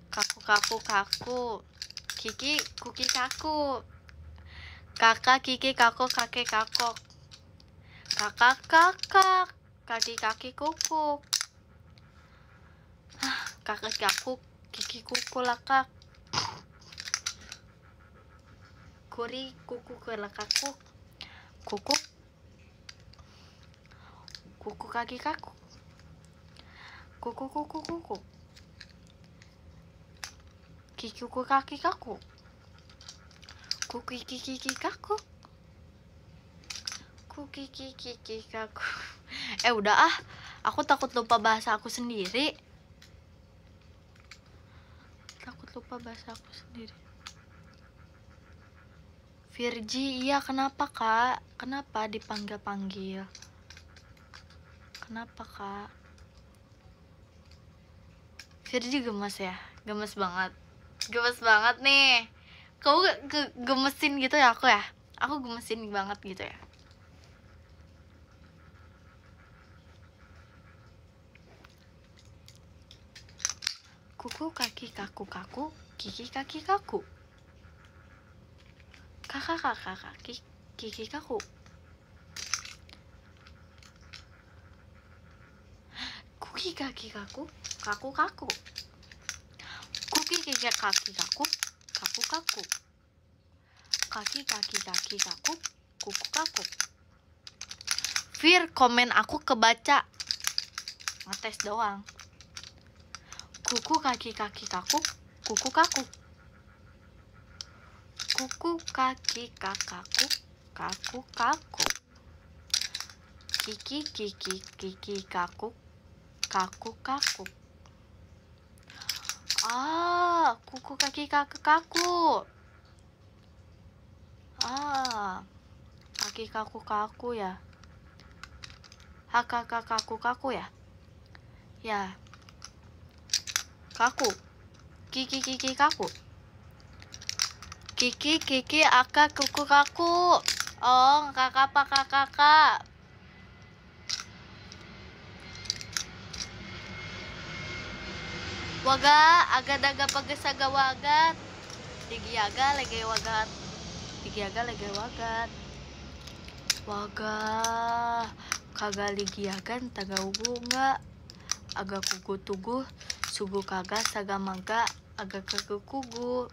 Kaku kaku kaku. Kiki kuki kaku. Kakak kiki kaku kakek kakok. Kakak kakak. Kaki kaki kuku. Kakak kaku kiki kuku lakak. Kuri kuku kelakaku. Kuku. Kuku kaki kaku. Kuku kuku kuku. Kiki kuku kaki kaku. Kuki kiki kiki kaku. Kuki kiki kiki kaku. Udah ah, aku takut lupa bahasa aku sendiri. Takut lupa bahasa aku sendiri. Virgi, iya kenapa kak? Kenapa dipanggil-panggil? Kenapa kak? Virgi gemes ya? Gemes banget. Gemes banget nih. Kamu gemesin gitu ya aku ya? Aku gemesin banget gitu ya? Kuku kaki kaku kaku, kiki kaki kaku. Kakak kakak kaki, kiki kaku. Kuki kaki kaku, kaku kaku. Kuki kiki kaki kaku, kaku kaku. Kaki kaki kaki kaku, kuku kaku. Fir, komen aku kebaca. Ngetes doang. Kuku kaki kaki kaku, kuku kaku. Kuku kaki kakaku, kaku kaku. Kiki kiki kiki kaku, kaku kaku. Kuku kaki kaku kaku. Kaki kaku kaku ya. Kakak kaku kaku ya. Ya. Kaku. Kiki kiki kaku. Kiki kiki aka kuku kaku. Oh, kakak apa kakak? Waga aga daga pagesaga wagat. Digiaga lege wagat. Digiaga lege wagat. Waga kagak ligiagan taga ugu enggak. Aga kugu tugu sugu kagak saga maga aga kagak kugu.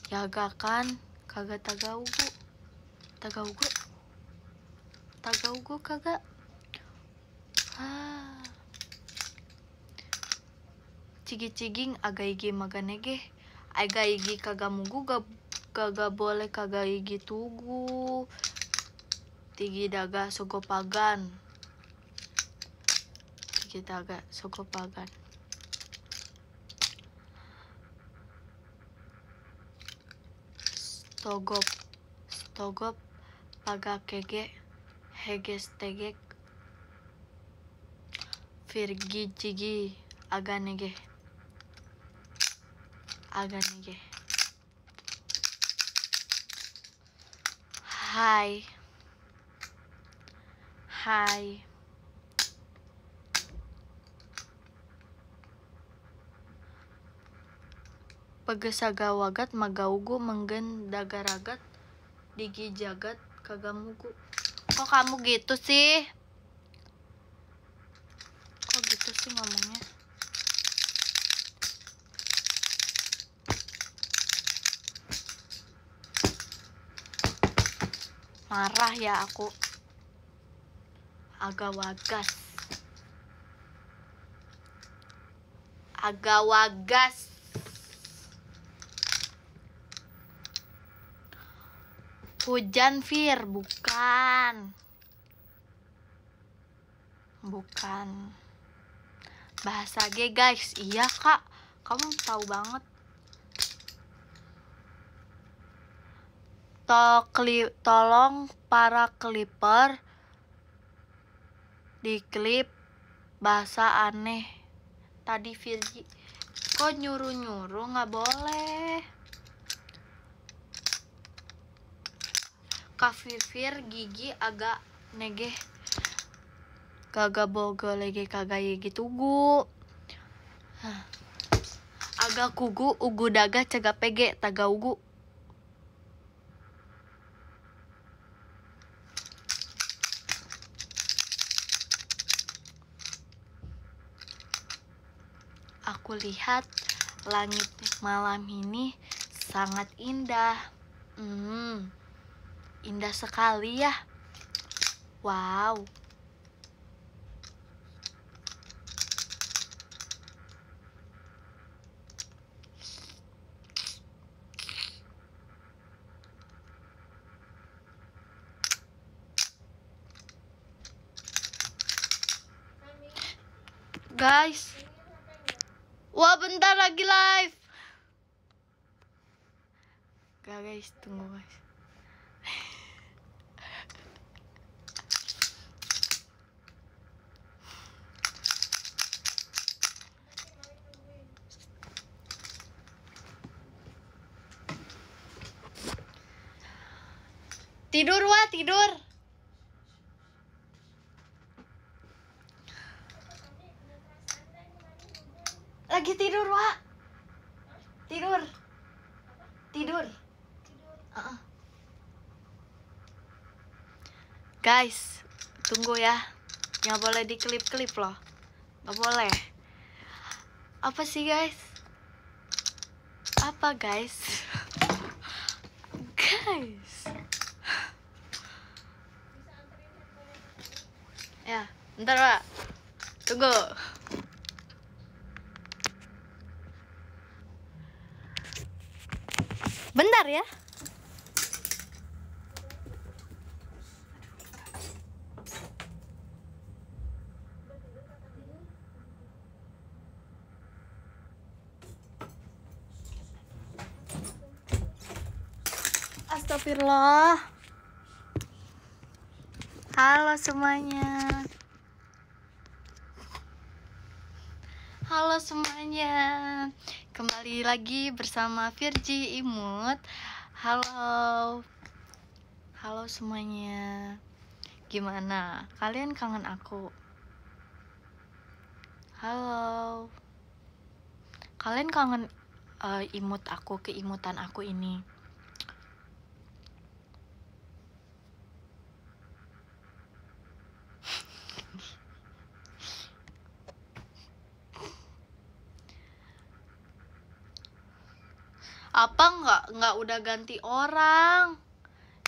Yaga kan kagak taga ugu. Taga ugu. Taga ugu kagak. Cigi-ciging aga igi maganege. Aga igi kagak mugu kagak boleh kagak igi tugu. Tigi daga sogopagan. Tigi daga sogopagan. Stogop pagakege heges tegek. Virgi cigi aganege. Aganege. Hai. Pagesaga wagat magaugu menggen dagaragat digi jagat kagak mugu. Kok kamu gitu sih? Kok gitu sih ngomongnya? Marah ya aku. Agak wagas. Hujan, Fir, bukan. Bukan. Bahasa G guys. Iya kak, kamu tahu banget. Tolong para clipper di klip bahasa aneh. Tadi Virgi kok nyuruh-nyuruh, nggak boleh. Kak Vivir gigi agak negeh. Kagak bogo lagi kagak gitu gu. Agak kugu ugu daga cegah pege taga ugu. Aku lihat langit malam ini sangat indah. Indah sekali ya. Wow. Guys. Wah, bentar lagi live. Gak guys, tunggu guys. Tidur Wah, tidur. Lagi tidur Wah. Tidur. Guys, tunggu ya. Nggak boleh diklip-klip loh. Nggak boleh. Apa sih guys? Apa guys? Guys. Ya, bentar Pak. Tunggu. Bentar ya. Astagfirullah. Halo semuanya. Halo semuanya. Kembali lagi bersama Virgi Imut. Halo. Halo semuanya. Gimana? Kalian kangen aku? Halo. Kalian kangen imut aku, keimutan aku ini? Apa nggak udah ganti orang?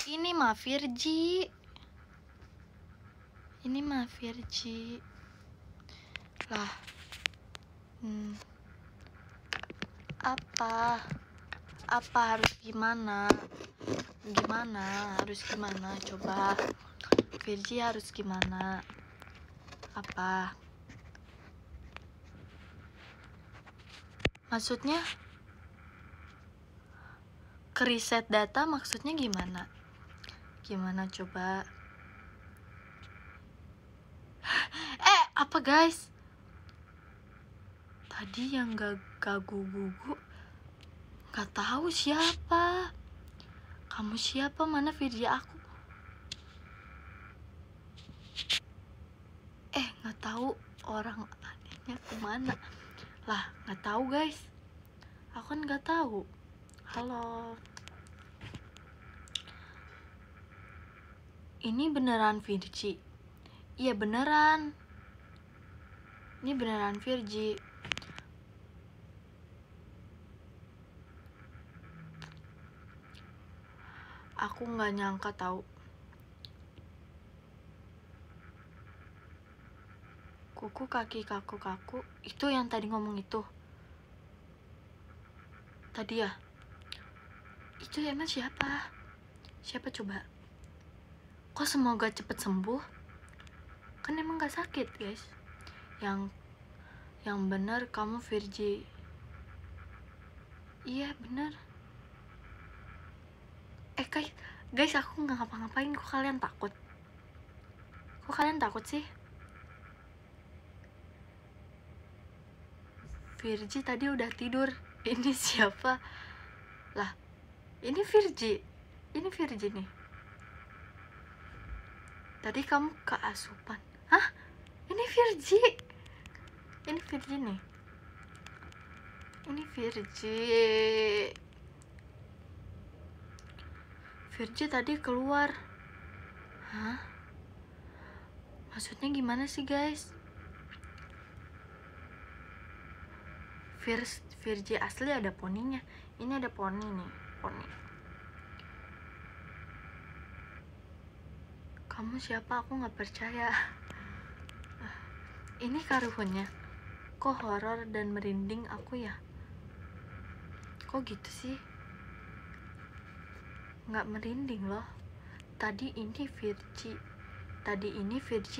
Ini mah Virgi. Ini mah Virgi. Lah. Apa harus gimana? Harus gimana? Coba Virgi harus gimana? Apa? Maksudnya? Kereset data maksudnya gimana? Gimana coba? Apa guys? Tadi yang gagu-gugu gak tahu siapa. Kamu siapa? Mana video aku? Gak tahu orang anehnya kemana. Lah, gak tahu guys. Aku kan gak tahu. Halo. Ini beneran Virgi? Iya beneran. Ini beneran Virgi. Aku nggak nyangka tahu. Kuku kaki kaku. Itu yang tadi ngomong itu. Tadi ya. Itu emang siapa? Siapa coba? Kok semoga cepet sembuh? Kan emang gak sakit guys. Yang bener kamu Virgi. Iya bener. Guys aku nggak ngapa-ngapain. Kok kalian takut? Kok kalian takut sih? Virgi tadi udah tidur. Ini siapa? Lah, ini Virgi. Ini Virgi nih. Tadi kamu keasupan. Hah? Ini Virgi. Ini Virgi nih. Ini Virgi. Virgi tadi keluar. Hah? Maksudnya gimana sih guys? Virgi asli ada poninya. Ini ada poni nih, poni. Kamu siapa? Aku nggak percaya. Ini karuhunnya. Kok horor dan merinding aku ya? Kok gitu sih? Nggak merinding loh. Tadi ini Virgi.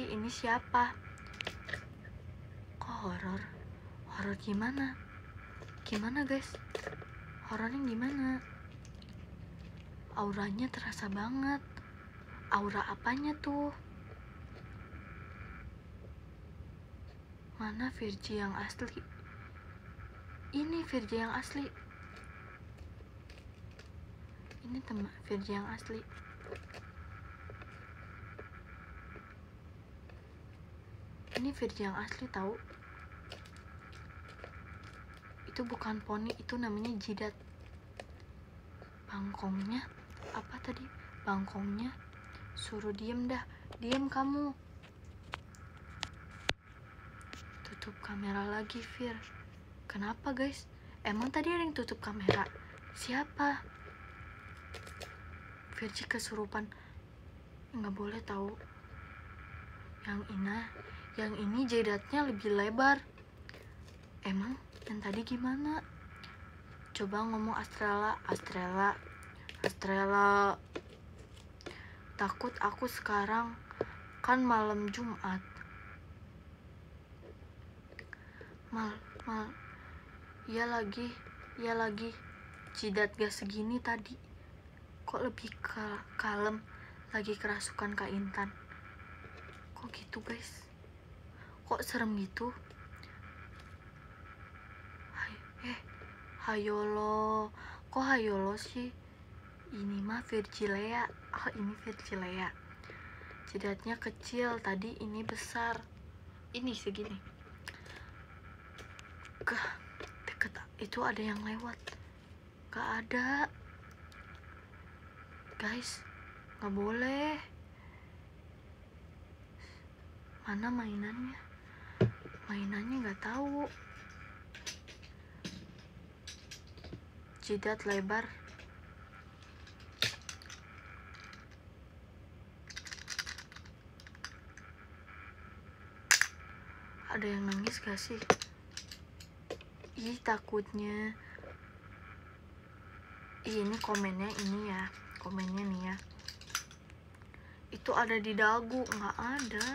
Ini siapa? Kok horor? Horor gimana? Gimana guys? Horornya gimana? Auranya terasa banget. Aura apanya tuh? Mana Virgi yang asli? Ini Virgi yang asli. Ini teman Virgi yang asli. Ini Virgi yang asli tahu. Itu bukan poni, itu namanya jidat. Bangkongnya apa tadi? Bangkongnya suruh diem dah. Diem kamu. Tutup kamera lagi, Vir. Kenapa guys? Emang tadi ada yang tutup kamera? Siapa? Virgi kesurupan. Nggak boleh tahu. Yang ini jidatnya lebih lebar. Emang yang tadi gimana? Coba ngomong Astrella. Takut aku sekarang. Kan malam Jumat. Iya lagi. Jidat gak segini tadi. Kok lebih kalem. Lagi kerasukan Kak Intan. Kok gitu guys? Kok serem gitu? Hayolo. Kok hayolo sih? Ini mah Virgilea. Oh ini Virgilea. Jidatnya kecil. Tadi ini besar. Ini segini. Deket itu ada yang lewat. Gak ada. Guys, gak boleh. Mana mainannya? Mainannya gak tahu. Jidat lebar. Ada yang nangis gak sih? Ih takutnya. Ini komennya ini ya. Komennya nih ya. Itu ada di dagu. Nggak ada.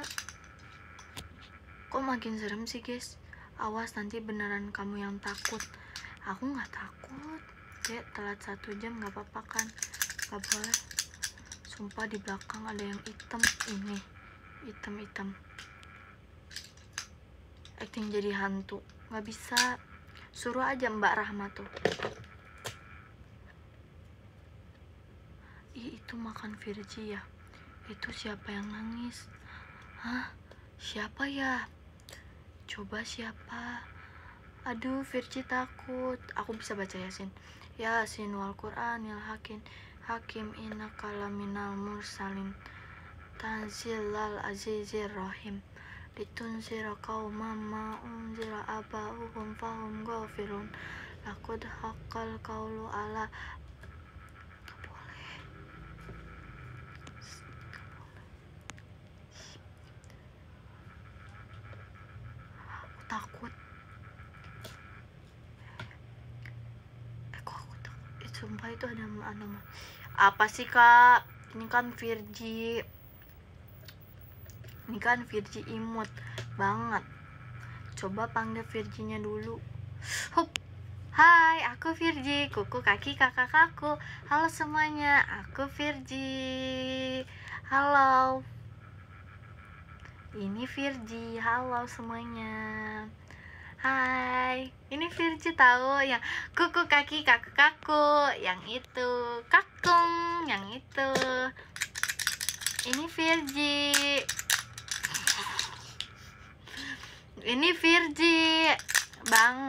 Kok makin serem sih guys? Awas nanti beneran kamu yang takut. Aku nggak takut. Telat 1 jam nggak apa-apa kan? Nggak boleh. Sumpah di belakang ada yang hitam. Ini hitam. Acting jadi hantu. Nggak bisa. Suruh aja Mbak Rahma tuh. Itu makan Virgi ya. Itu siapa yang nangis? Hah? Siapa ya? Coba siapa? Aduh Virgi takut. Aku bisa baca Yasin wal Qur'anil Hakim innaka laminal mursalin tanzilal azizir rahim litunzira qauman ma unzira aba'uhum fahum ghafilun laqad haqqal qawlu ala. Takut. Kok aku takut? Sumpah itu ada apa sih kak? Ini kan Virgi. Ini kan Virgi imut banget. Coba panggil Virginya dulu. Hup. Hai, aku Virgi, kuku kaki kakak-kakku. Halo semuanya, aku Virgi. Halo. Ini Virgi, halo semuanya. Hai, ini Virgi tahu yang kuku kaki kakak-kakku. Yang itu kakung, yang itu. Ini Virgi. Ini Virgi. Bang,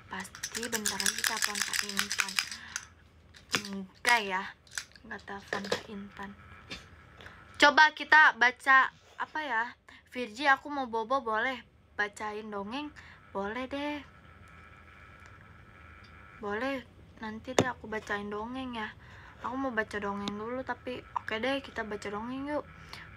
pasti bentar lagi telepon Kak Intan. Enggak ya, enggak telepon Kak Intan. Coba kita baca apa ya? Virgi, aku mau bobo, boleh bacain dongeng? Boleh deh. Boleh, nanti deh aku bacain dongeng ya. Aku mau baca dongeng dulu, tapi oke deh, kita baca dongeng yuk.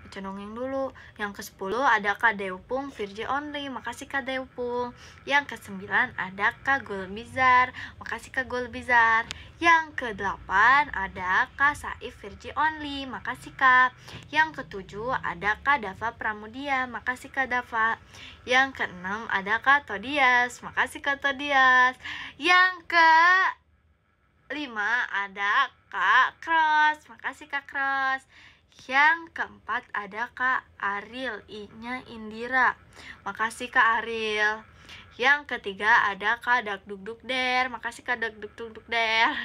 Baca dongeng dulu. Yang ke-10 ada Kak Deupung, Virgi Only. Makasih Kak Deupung. Yang ke-9 ada Kak Gulbizar. Makasih Kak Gulbizar. Yang ke-8 ada Kak Saif, Virgi Only. Makasih Kak. Yang ke-7 ada Kak Dava Pramudia. Makasih Kak Dava. Yang ke-6 ada Kak Todias. Makasih Kak Todias. Yang ke-5 ada Kak Cross. Makasih Kak Cross. Yang ke-4 ada Kak Ariel, I-nya Indira. Makasih Kak Ariel. Yang ke-3 ada Kak Dakdukduk Der. Makasih Kak Dakdukduk Der.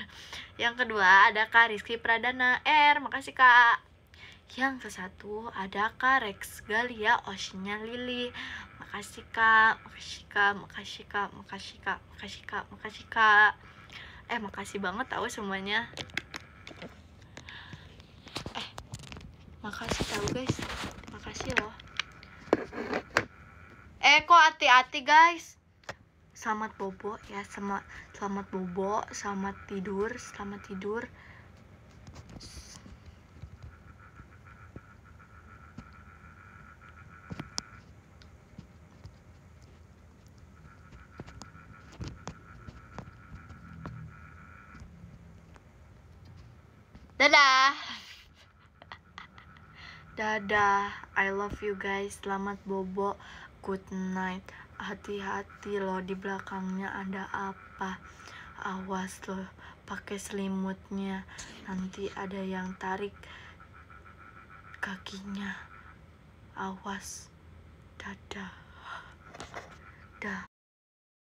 Yang kedua ada Kak Rizky Pradana R. Makasih Kak. Yang ke-1 ada Kak Rex Galia Oceania Lily. Makasih Kak. Makasih Kak. Makasih Kak. Makasih Kak. Makasih Kak. Makasih Kak. Makasih banget tahu semuanya. Makasih tahu guys. Makasih loh. Kok hati-hati guys. Selamat bobo ya, selamat bobo, selamat tidur, selamat tidur. Dadah. Dadah. I love you guys. Selamat bobo. Good night. Hati-hati loh, di belakangnya ada apa. Awas loh, pakai selimutnya. Nanti ada yang tarik kakinya. Awas. Dadah. Dah.